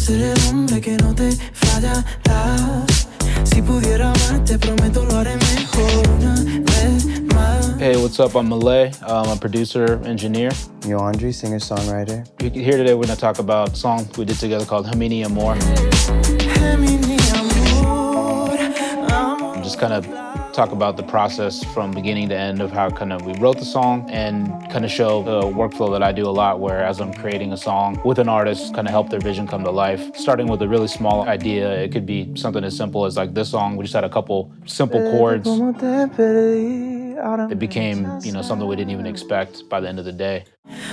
ser el hombre que no te fallará. Si pudiera amarte, prometo lo haré mejor una vez más. Hey, what's up? I'm Malay. I'm a producer, engineer. Yoandri, singer-songwriter. Here today, we're going to talk about a song we did together called Gemini Amor. Just kind of talk about the process from beginning to end of how kind of we wrote the song and kind of show the workflow that I do a lot where as I'm creating a song with an artist, kind of help their vision come to life. Starting with a really small idea, it could be something as simple as like this song. We just had a couple simple chords. It became, something we didn't even expect by the end of the day.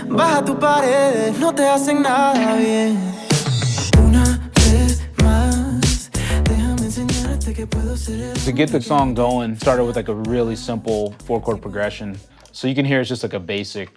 Baja tus paredes, no te hacen nada bien. To get the song going, started with like a really simple 4-chord progression. So you can hear it's just like a basic,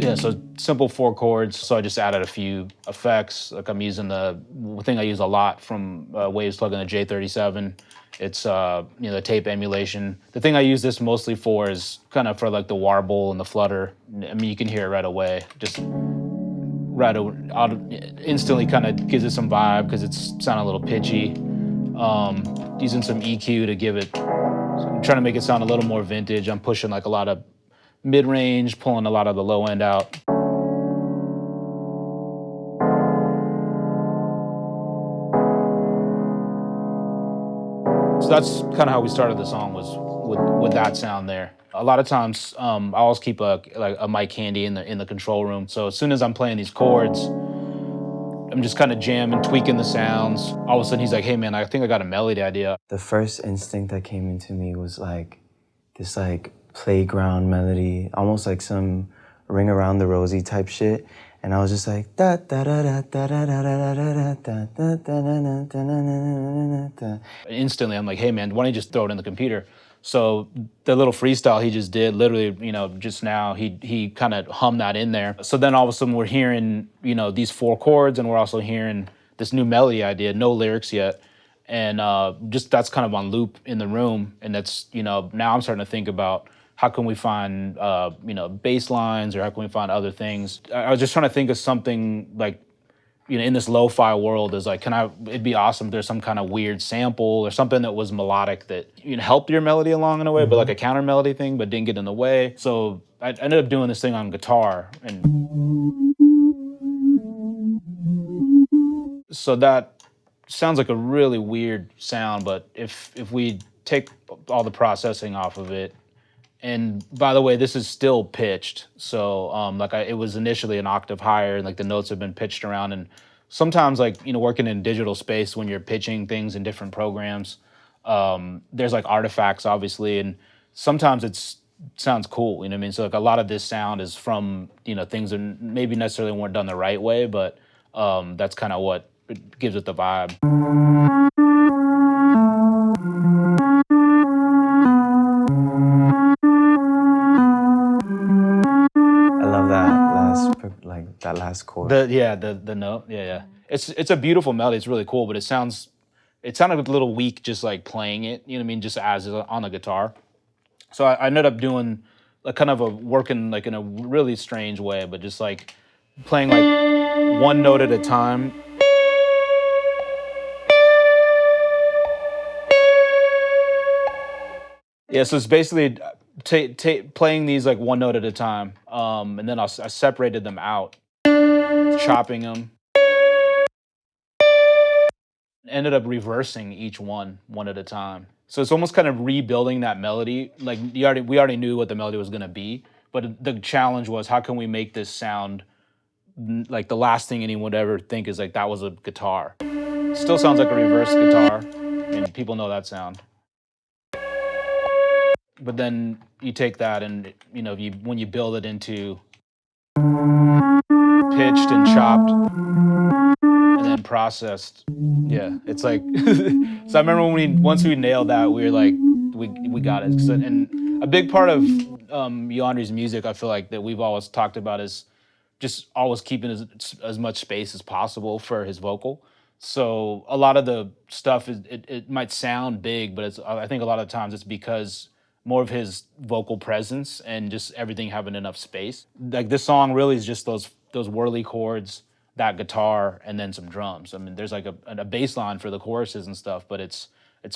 Yeah, so simple 4 chords. So I just added a few effects. Like I'm using the thing I use a lot from Waves plugin, the J37. It's the tape emulation. The thing I use this mostly for is kind of for like the warble and the flutter. I mean, you can hear it right away. Just instantly kind of gives it some vibe because it's sounding a little pitchy. Using some EQ to give it, I'm trying to make it sound a little more vintage. I'm pushing like a lot of mid-range, pulling a lot of the low end out. So that's kind of how we started the song, was with that sound there. A lot of times, I always keep a mic handy in the control room. So as soon as I'm playing these chords, I'm just kind of jamming, tweaking the sounds. All of a sudden, he's like, "Hey man, I think I got a melody idea." The first instinct that came into me was like this playground melody, almost like some Ring Around the Rosie type shit. And I was just like da da da da da da da da da da da da. Instantly, I'm like, "Hey man, why don't you just throw it in the computer?" So the little freestyle he just did, literally, just now, he kind of hummed that in there. So then all of a sudden we're hearing, these 4 chords, and we're also hearing this new melody idea, no lyrics yet. And just that's kind of on loop in the room. And that's, now I'm starting to think about how can we find, bass lines, or how can we find other things? I was just trying to think of something like, in this lo-fi world, is like, it'd be awesome if there's some kind of weird sample or something that was melodic that helped your melody along in a way, but like a counter melody thing, but didn't get in the way. So I ended up doing this thing on guitar. And so that sounds like a really weird sound, but if we take all the processing off of it, and by the way, this is still pitched. So it was initially an octave higher, and like the notes have been pitched around. And sometimes working in digital space, when you're pitching things in different programs, there's like artifacts obviously, and sometimes sounds cool, you know what I mean? So like a lot of this sound is from, things that maybe necessarily weren't done the right way, but that's kind of what gives it the vibe. That last chord. The note. Yeah. It's a beautiful melody. It's really cool, but it sounded a little weak just like playing it, you know what I mean, just as on the guitar. So I ended up doing working like in a really strange way, but just like playing like one note at a time. Yeah, so it's basically playing these like one note at a time, and then I separated them out, chopping them. Ended up reversing each one at a time. So it's almost kind of rebuilding that melody. Like we already knew what the melody was gonna be, but the challenge was, how can we make this sound like the last thing anyone would ever think is like that was a guitar. Still sounds like a reverse guitar, and people know that sound. But then you take that and, when you build it into pitched and chopped and then processed, yeah, it's like, so I remember once we nailed that, we were like, we got it. And a big part of Yoandri's music, I feel like, that we've always talked about is just always keeping as much space as possible for his vocal. So a lot of the stuff it might sound big, but I think a lot of times it's because more of his vocal presence and just everything having enough space. Like this song really is just those whirly chords, that guitar, and then some drums. I mean, there's like a bass line for the choruses and stuff, but it's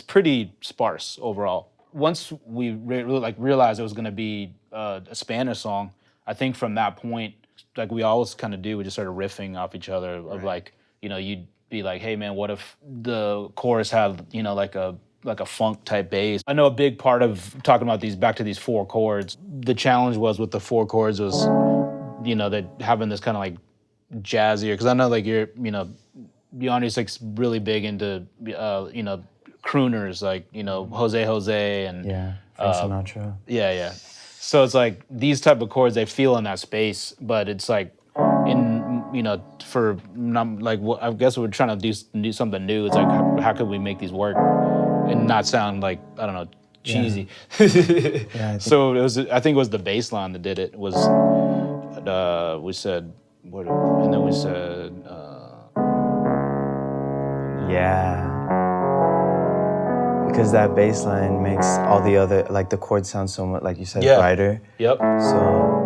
pretty sparse overall. Once we really like realized it was going to be a Spanish song, I think from that point, like we always kind of do, we just started riffing off each other of like, you'd be like, hey man, what if the chorus had, like a funk type bass. I know a big part of talking about these back to these four chords. The challenge was with the four chords was, that having this kind of like jazzier. Because I know like Yoandri's like really big into crooners like Jose Jose and Frank Sinatra. yeah. So it's like these type of chords they feel in that space, but it's like for like I guess we're trying to do something new. It's like how could we make these work and not sound like I don't know cheesy. So I think it was the bass line that did it. Was we said what and then we said because that bass line makes all the other like the chords sound so much like you said brighter. Yep. So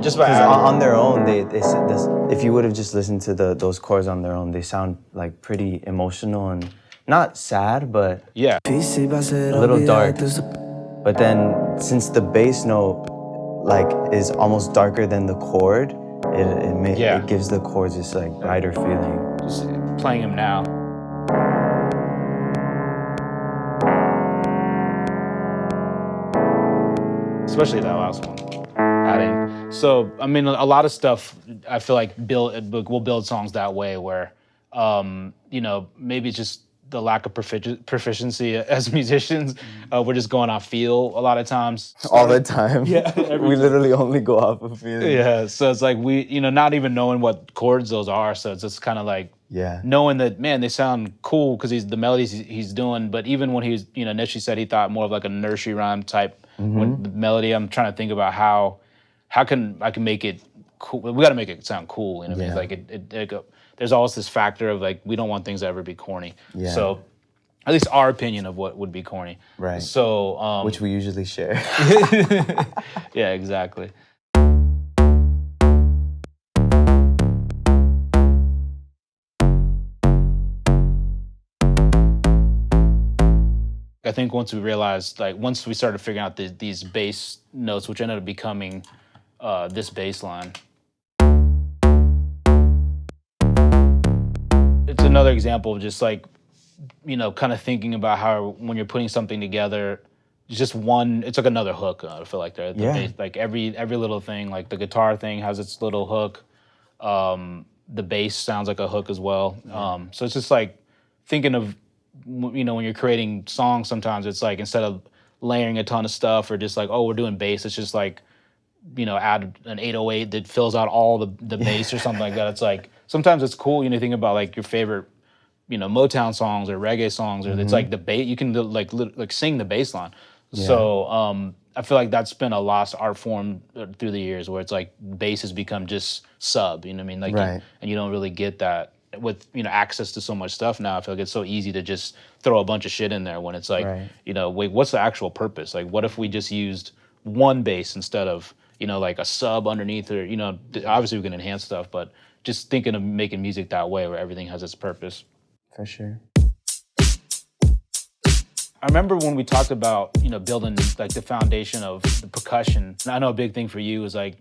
just by on their own they said this. If you would have just listened to those chords on their own, they sound like pretty emotional and not sad, but a little dark. But then since the bass note like is almost darker than the chord, it gives the chords this like brighter feeling. Just playing them now. Especially that last one. Adding. So I mean, a lot of stuff I feel like we'll build songs that way where, maybe it's just the lack of proficiency as musicians. We're just going off feel a lot of times. All the time. Yeah. We literally only go off of feeling. Yeah. So it's like we, not even knowing what chords those are. So it's just kind of like knowing that, man, they sound cool because the melodies he's doing. But even when he's, initially said he thought more of like a nursery rhyme type when the melody, I'm trying to think about how can I make it cool. We got to make it sound cool. You know what I mean? Like there's always this factor of like we don't want things to ever be corny. Yeah. So at least our opinion of what would be corny. Right. So which we usually share. Yeah, exactly. I think once we started figuring out these bass notes, which ended up becoming this bass line. It's another example of just like, kind of thinking about how when you're putting something together, it's like another hook. I feel like the bass, like every little thing, like the guitar thing has its little hook. The bass sounds like a hook as well. So it's just like thinking of, when you're creating songs, sometimes it's like instead of layering a ton of stuff or just like, oh, we're doing bass, it's just like, add an 808 that fills out all the bass or something like that. It's like sometimes it's cool. You think about like your favorite, Motown songs or reggae songs, or it's like the bass. You can like sing the bass line. Yeah. So I feel like that's been a lost art form through the years, where it's like bass has become just sub. You know what I mean? Like, and you don't really get that with access to so much stuff now. I feel like it's so easy to just throw a bunch of shit in there when it's like, wait, what's the actual purpose? Like, what if we just used one bass instead of like a sub underneath, or obviously we can enhance stuff, but just thinking of making music that way where everything has its purpose. For sure. I remember when we talked about, building like the foundation of the percussion. And I know a big thing for you is like,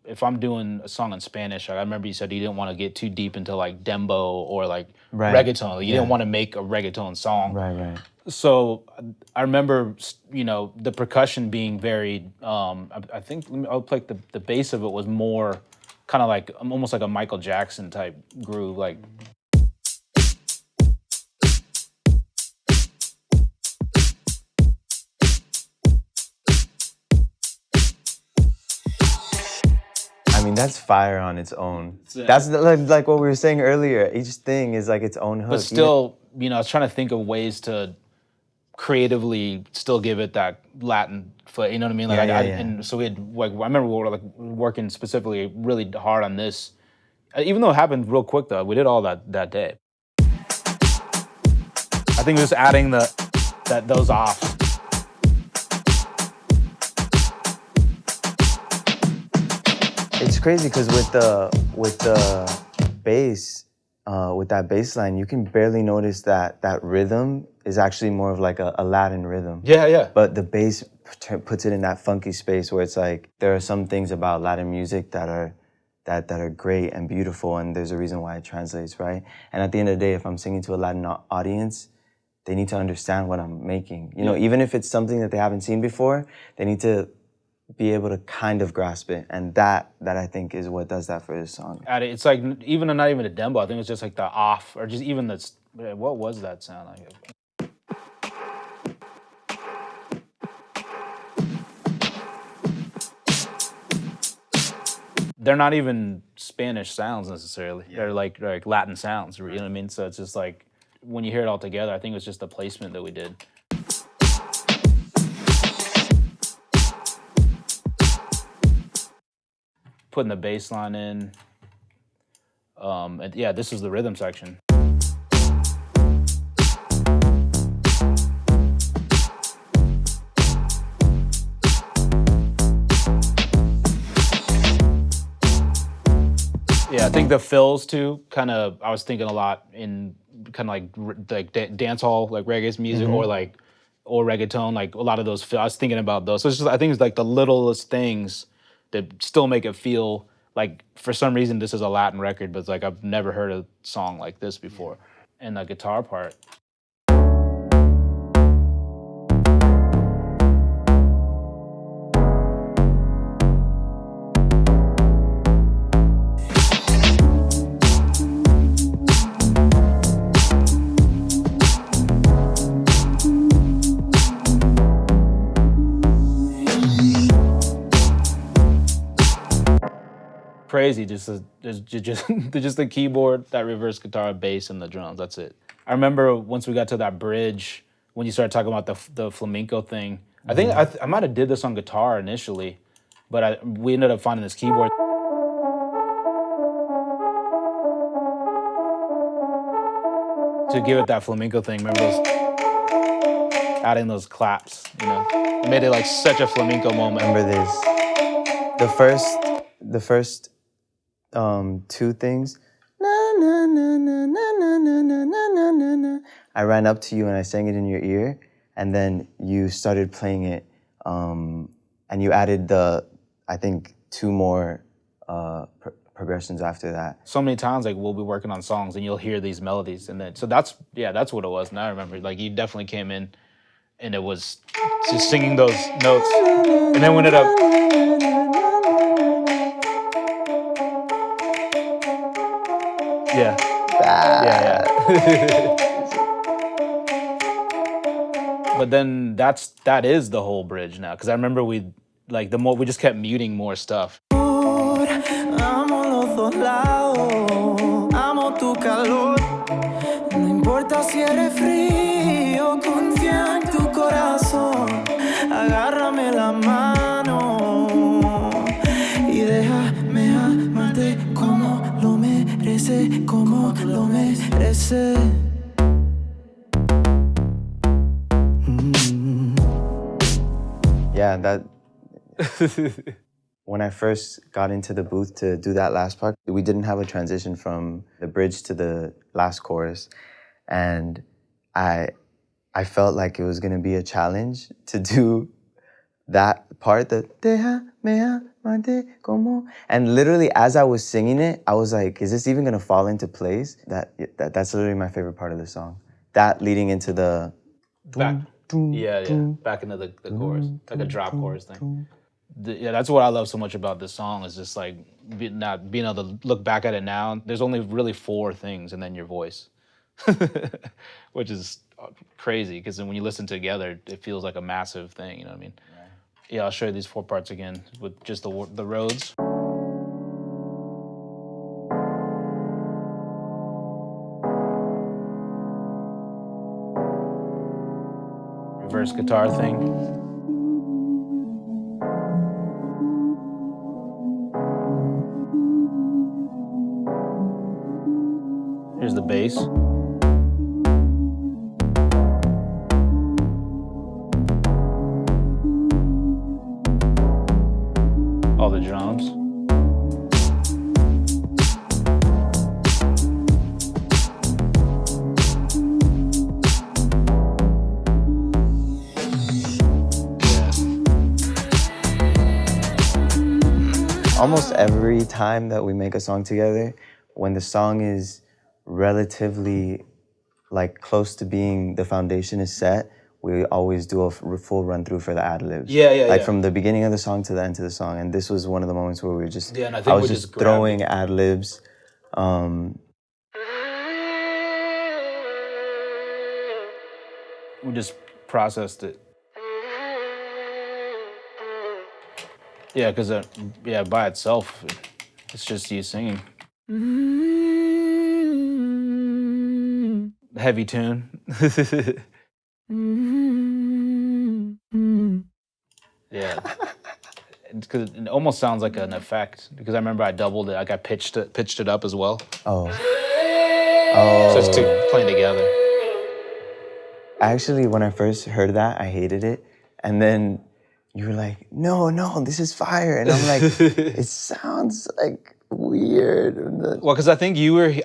if I'm doing a song in Spanish, I remember you said you didn't want to get too deep into like dembow or like reggaeton. Like, you didn't want to make a reggaeton song. Right. So I remember, the percussion being very, I think I'll play the bass of it was more kind of like almost like a Michael Jackson type groove, like. I mean, that's fire on its own. That's like what we were saying earlier. Each thing is like its own hook. But still, I was trying to think of ways to creatively still give it that Latin foot. You know what I mean? Like, And so we had like I remember we were like working specifically really hard on this. Even though it happened real quick though, we did all that day. I think just adding those off. It's crazy because with the bass, with that bass line, you can barely notice that rhythm is actually more of like a Latin rhythm. Yeah. But the bass puts it in that funky space where it's like there are some things about Latin music that are great and beautiful, and there's a reason why it translates, right? And at the end of the day, if I'm singing to a Latin audience, they need to understand what I'm making. You know, even if it's something that they haven't seen before, they need to be able to kind of grasp it, and that I think is what does that for this song. It's like not even a dembo. I think it's just like the off, or just even what was that sound like? They're not even Spanish sounds necessarily. Yeah. They're like Latin sounds, you know what I mean? So it's just like, when you hear it all together, I think it was just the placement that we did. Putting the bass line in. And yeah, this is the rhythm section. Yeah, I think the fills too, kind of, I was thinking a lot in kind of like dance hall, like reggae music, or reggaeton, like a lot of those fills. I was thinking about those. So it's just, I think it's like the littlest things that still make it feel like, for some reason, this is a Latin record, but it's like I've never heard a song like this before. And the guitar part. Crazy, just the keyboard, that reverse guitar, bass, and the drums. That's it. I remember once we got to that bridge, when you started talking about the flamenco thing. I think I might have did this on guitar initially, but we ended up finding this keyboard. To give it that flamenco thing, remember adding those claps, you know? It made it like such a flamenco moment. Remember this. The first two things. Na, na, na, na, na, na, na, na, na, na, na. I ran up to you and I sang it in your ear, and then you started playing it, and you added I think, two more progressions after that. So many times, like, we'll be working on songs and you'll hear these melodies, and then, so that's what it was. And I remember, like, you definitely came in and it was just singing those notes, and then we ended up, yeah. But then that is the whole bridge now, because I remember we just kept muting more stuff. Amo los dos lados, amo tu calor. No importa si eres frío, confía en tu corazón. Agárrame la mano y déjame amarte como lo merece, como lo merece. Yeah, that. When I first got into the booth to do that last part, we didn't have a transition from the bridge to the last chorus, and I felt like it was gonna be a challenge to do that part, the déjame amarte como, and literally as I was singing it, I was like, is this even gonna fall into place? That's literally my favorite part of the song. That leading into the back into the chorus, like a drop chorus thing. That's what I love so much about this song, is just like not being able to look back at it now. There's only really 4 things, and then your voice, which is crazy, because then when you listen together, it feels like a massive thing. You know what I mean? Right. Yeah, I'll show you these 4 parts again with just the roads. Reverse guitar thing. bass. All the drums. Almost every time that we make a song together, when the song is relatively like close to being the foundation is set, we always do a full run through for the ad-libs. Like from the beginning of the song to the end of the song. And this was one of the moments where we were just, and I was just throwing ad-libs. We just processed it. Yeah, because by itself, it's just you singing. Heavy tune. Yeah, because it almost sounds like an effect. Because I remember I doubled it. Like I pitched it up as well. Oh. So it's two playing together. Actually, when I first heard that, I hated it. And then you were like, no, this is fire. And I'm like, it sounds like weird. Well, because I think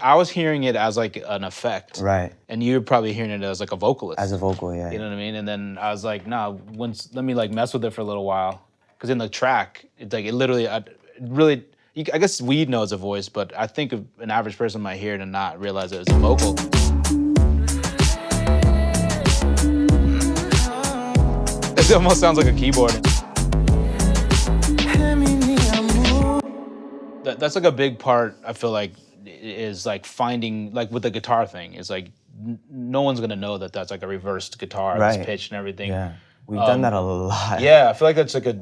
I was hearing it as like an effect. Right. And you were probably hearing it as like a vocalist. As a vocal, yeah. You know what I mean? And then I was like, nah, let me like mess with it for a little while. Because in the track, it's like, I guess we'd know it's a voice, but I think an average person might hear it and not realize it was a vocal. It almost sounds like a keyboard. That's like a big part, I feel like, is like finding, like with the guitar thing, is like no one's gonna know that that's like a reversed guitar, right. That's pitched and everything. Yeah, we've done that a lot. Yeah, I feel like that's like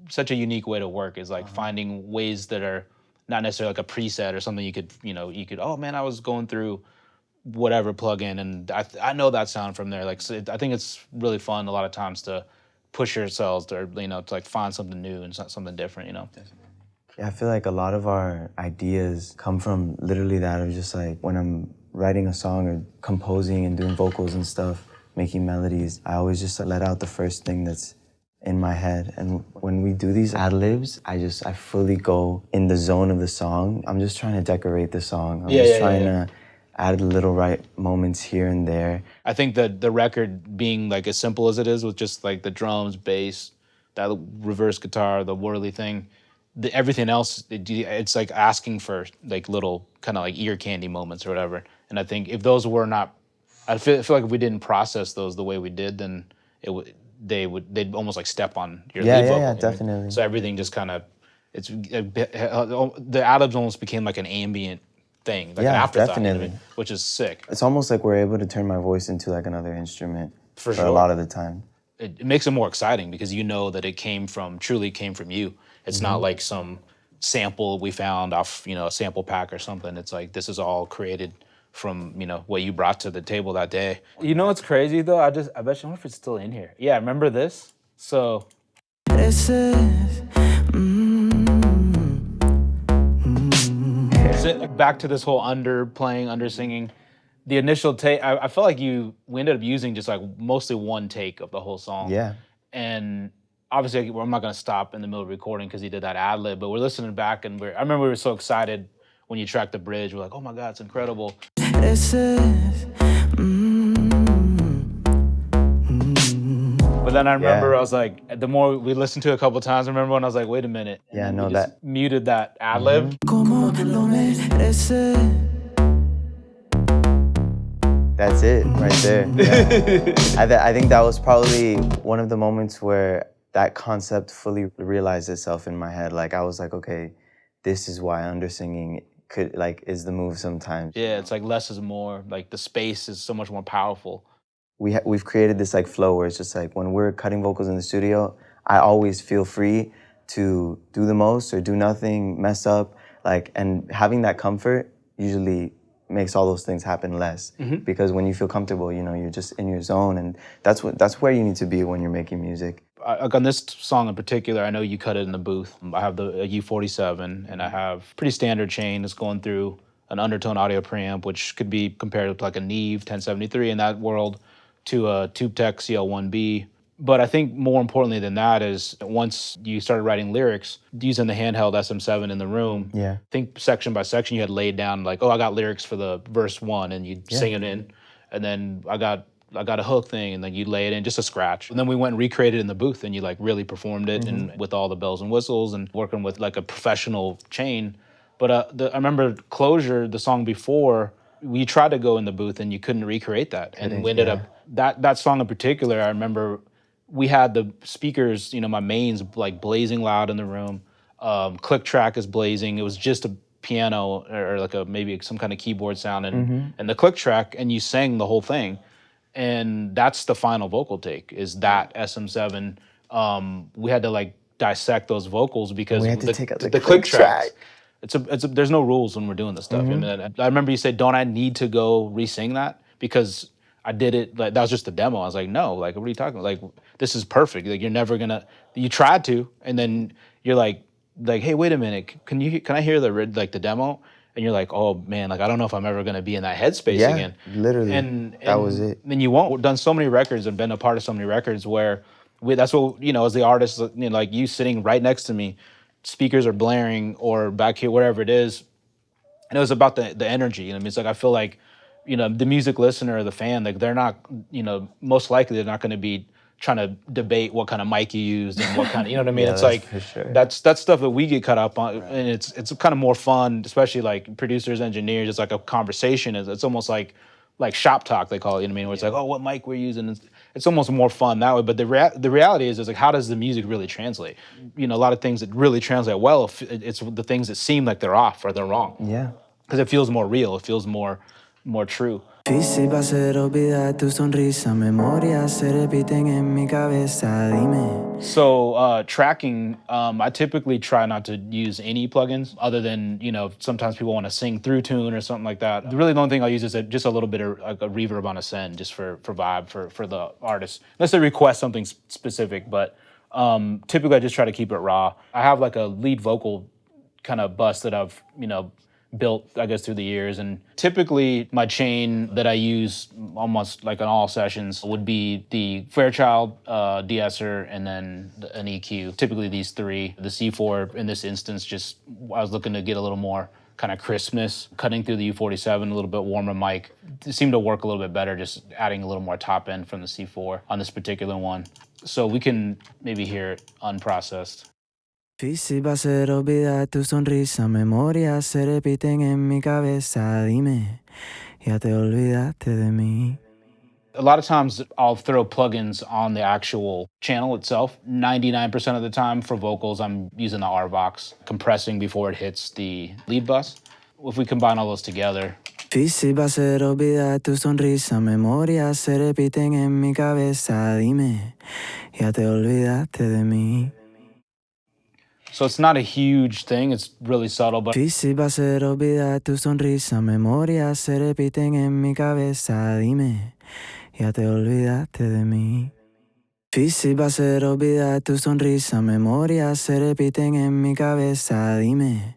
such a unique way to work, is like finding ways that are not necessarily like a preset or something you could, oh man, I was going through whatever plugin and I know that sound from there. Like, so I think it's really fun a lot of times to push yourselves to, to like find something new and something different, Definitely. Yeah, I feel like a lot of our ideas come from literally that of just like when I'm writing a song or composing and doing vocals and stuff, making melodies, I always just let out the first thing that's in my head. And when we do these ad-libs, I fully go in the zone of the song. I'm just trying to decorate the song. I'm just trying to add little right moments here and there. I think that the record being like as simple as it is with just like the drums, bass, that reverse guitar, the whirly thing, everything else, it's like asking for like little kind of like ear candy moments or whatever. And I think if those were not, I feel like if we didn't process those the way we did, then they'd almost like step on your lead vocal. Yeah, definitely. So everything just kind of, the ad-libs almost became like an ambient thing, like an afterthought, definitely. Which is sick. It's almost like we're able to turn my voice into like another instrument for sure. A lot of the time. It makes it more exciting because you know that it truly came from you. It's not like some sample we found off, a sample pack or something. It's like this is all created from, what you brought to the table that day. You know what's crazy though? I bet you, I wonder if it's still in here. Yeah, remember this? So. Back to this whole underplaying, undersinging. The initial take, I felt like we ended up using just like mostly one take of the whole song. Yeah. And obviously, I'm not gonna stop in the middle of recording because he did that ad lib, but we're listening back and I remember we were so excited when you tracked the bridge. We're like, oh my God, it's incredible. But then I remember I was like, the more we listened to it a couple of times, I remember when I was like, wait a minute. Yeah, and no, that muted that ad lib. That's it right there. Yeah. I think that was probably one of the moments where that concept fully realized itself in my head. Like I was like, okay, this is why undersinging is the move sometimes. Yeah, it's like less is more. Like the space is so much more powerful. We've created this like flow where it's just like when we're cutting vocals in the studio, I always feel free to do the most or do nothing, mess up, and having that comfort usually makes all those things happen less. Because when you feel comfortable, you're just in your zone, and that's where you need to be when you're making music. On this song in particular, I know you cut it in the booth. I have the U47, and I have pretty standard chain that's going through an undertone audio preamp, which could be compared to like a Neve 1073 in that world, to a TubeTech CL1B. But I think more importantly than that is once you started writing lyrics, using the handheld SM7 in the room, Yeah. I think section by section you had laid down like, oh, I got lyrics for the verse 1, and you'd sing it in, and then I got a hook thing, and then you lay it in just a scratch. And then we went and recreated it in the booth, and you like really performed it and with all the bells and whistles and working with like a professional chain. But I remember Closure, the song before, we tried to go in the booth and you couldn't recreate that. And we ended up, that song in particular, I remember we had the speakers, my mains like blazing loud in the room. Click track is blazing. It was just a piano or like maybe some kind of keyboard sound and the click track, and you sang the whole thing. And that's the final vocal take, is that SM7. We had to like dissect those vocals because we had to take out the click track. tracks. There's no rules when we're doing this stuff. And I remember you said, don't I need to go re-sing that? Because I did it, like that was just a demo. I was like, no, like what are you talking about? Like, this is perfect. Like you're never gonna, you tried to, and then you're like, hey, wait a minute, can I hear the demo? And you're like, oh man, like I don't know if I'm ever gonna be in that headspace again. Literally. And that was it. Then you won't. We've done so many records and been a part of so many records where that's what, as the artist, like you sitting right next to me, speakers are blaring or back here, whatever it is. And it was about the energy. I mean, it's like, I feel like, the music listener or the fan, like they're not, most likely they're not going to be trying to debate what kind of mic you used and what kind of, you know what I mean? It's like, that's stuff that we get caught up on. And it's kind of more fun, especially like producers, engineers. It's like a conversation. It's almost like shop talk, they call it, you know what I mean? Where it's like, oh, what mic we're using. It's almost more fun that way. But the reality is like, how does the music really translate? A lot of things that really translate well, it's the things that seem like they're off or they're wrong. Yeah. Because it feels more real. It feels more true. Difícil va a ser olvidar tu sonrisa, memorias se repiten en mi cabeza, dime. So tracking, I typically try not to use any plugins other than, sometimes people want to sing through tune or something like that. Really the only thing I'll use is just a little bit of like a reverb on a send just for vibe for the artist. Unless they request something specific, but typically I just try to keep it raw. I have like a lead vocal kind of bus that I've, built, I guess, through the years. And typically my chain that I use almost like on all sessions would be the Fairchild de-esser and then an EQ. Typically these three. The C4 in this instance, just I was looking to get a little more kind of crispness, cutting through the U47, a little bit warmer mic. It seemed to work a little bit better, just adding a little more top end from the C4 on this particular one. So we can maybe hear it unprocessed. Difícil va a ser olvidar tu sonrisa, memorias se repiten en mi cabeza, dime, ya te olvidaste de mí. A lot of times I'll throw plugins on the actual channel itself. 99% of the time for vocals, I'm using the RVox, compressing before it hits the lead bus. If we combine all those together. Difícil va a ser olvidar tu sonrisa, memorias se repiten en mi cabeza, dime, ya te olvidaste de mí. So it's not a huge thing, it's really subtle, but Difícil va a ser olvidar tu sonrisa, memorias se repiten en mi cabeza, dime, ya te olvidaste de mí. Difícil va a ser olvidar tu sonrisa, memorias se repiten en mi cabeza, dime,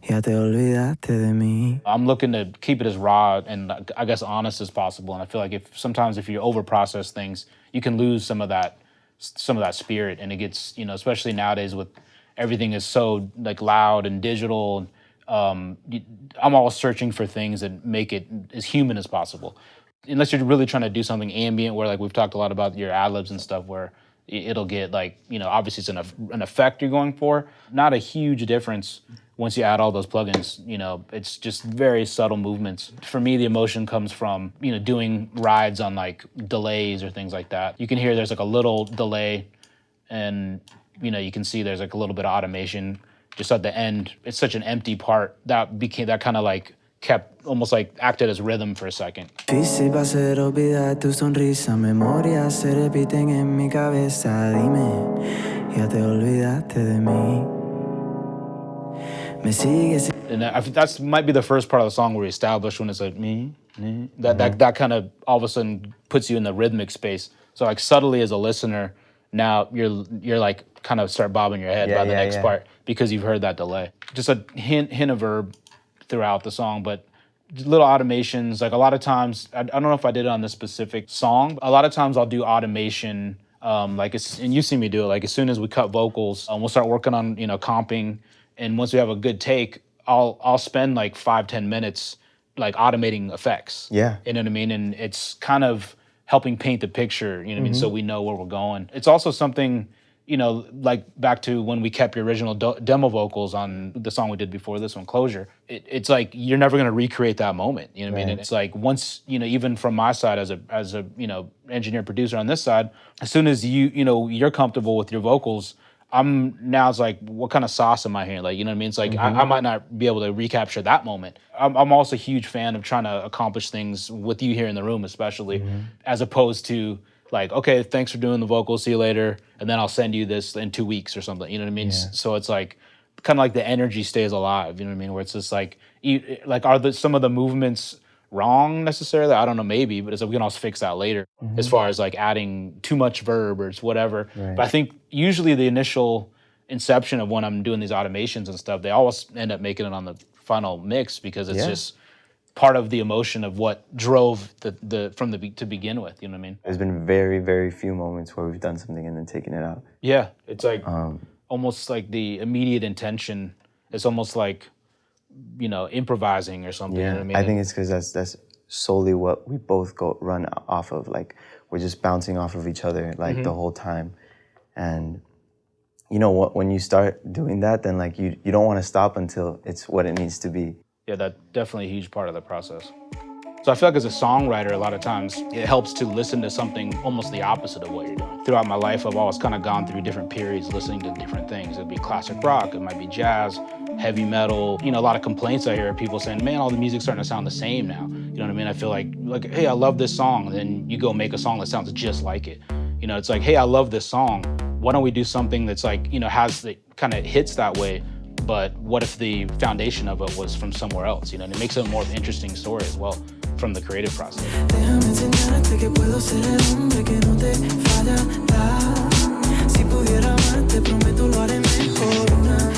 ya te olvidaste de mí. I'm looking to keep it as raw and I guess honest as possible. And I feel like sometimes if you overprocess things, you can lose some of that spirit, and it gets, especially nowadays with everything is so like loud and digital. I'm always searching for things that make it as human as possible. Unless you're really trying to do something ambient, where like we've talked a lot about your adlibs and stuff, where it'll get like, obviously it's an effect you're going for. Not a huge difference once you add all those plugins. It's just very subtle movements. For me, the emotion comes from, doing rides on like delays or things like that. You can hear there's like a little delay, and you can see there's like a little bit of automation just at the end. It's such an empty part that kind of like kept almost like acted as rhythm for a second. Difícil va a ser olvidar tu sonrisa, memorias se repiten en mi cabeza, dime, ya te olvidaste de mí. Me sigues. And that might be the first part of the song where we establish when it's like me. That kind of all of a sudden puts you in the rhythmic space. So like subtly as a listener, now you're like kind of start bobbing your head by the next part because you've heard that delay. Just a hint of verb throughout the song, but little automations. Like a lot of times, I don't know if I did it on this specific song. A lot of times I'll do automation. And you see me do it. Like as soon as we cut vocals, we'll start working on comping. And once we have a good take, I'll spend like 5-10 minutes like automating effects. Yeah. You know what I mean? And it's kind of helping paint the picture, you know what I mean? So we know where we're going. It's also something, like back to when we kept your original demo vocals on the song we did before this one, Closure. It's like you're never gonna recreate that moment, you know what I mean? And it's like once, even from my side as a engineer producer on this side, as soon as you're comfortable with your vocals, it's like, what kind of sauce am I hearing? Like, you know what I mean? It's like, I might not be able to recapture that moment. I'm also a huge fan of trying to accomplish things with you here in the room, especially, as opposed to like, okay, thanks for doing the vocals, see you later, and then I'll send you this in 2 weeks or something, you know what I mean? Yeah. So it's like, kind of like the energy stays alive, you know what I mean? Where it's just like, are some of the movements wrong necessarily? I don't know, maybe, but it's like we can also fix that later as far as like adding too much verb or it's whatever. Right. But I think usually the initial inception of when I'm doing these automations and stuff, they always end up making it on the final mix because it's just part of the emotion of what drove to begin with, you know what I mean? There's been very, very few moments where we've done something and then taken it out. Yeah, it's like almost like the immediate intention. It's almost like, improvising or something. Yeah, You know what I mean? I think it's because that's solely what we both run off of. Like we're just bouncing off of each other like the whole time. And when you start doing that, then like you don't want to stop until it's what it needs to be. Yeah, that's definitely a huge part of the process. So I feel like as a songwriter, a lot of times it helps to listen to something almost the opposite of what you're doing. Throughout my life, I've always kind of gone through different periods listening to different things. It'd be classic rock, it might be jazz, heavy metal. A lot of complaints I hear of people saying, man, all the music's starting to sound the same now. You know what I mean? I feel like, hey, I love this song. And then you go make a song that sounds just like it. It's like, hey, I love this song. Why don't we do something that's like, has the kind of hits that way, but what if the foundation of it was from somewhere else, and it makes it a more interesting story as well from the creative process. Déjame enseñarte que puedo ser el hombre que no te fallará. Si pudiera amarte, prometo lo haré mejor una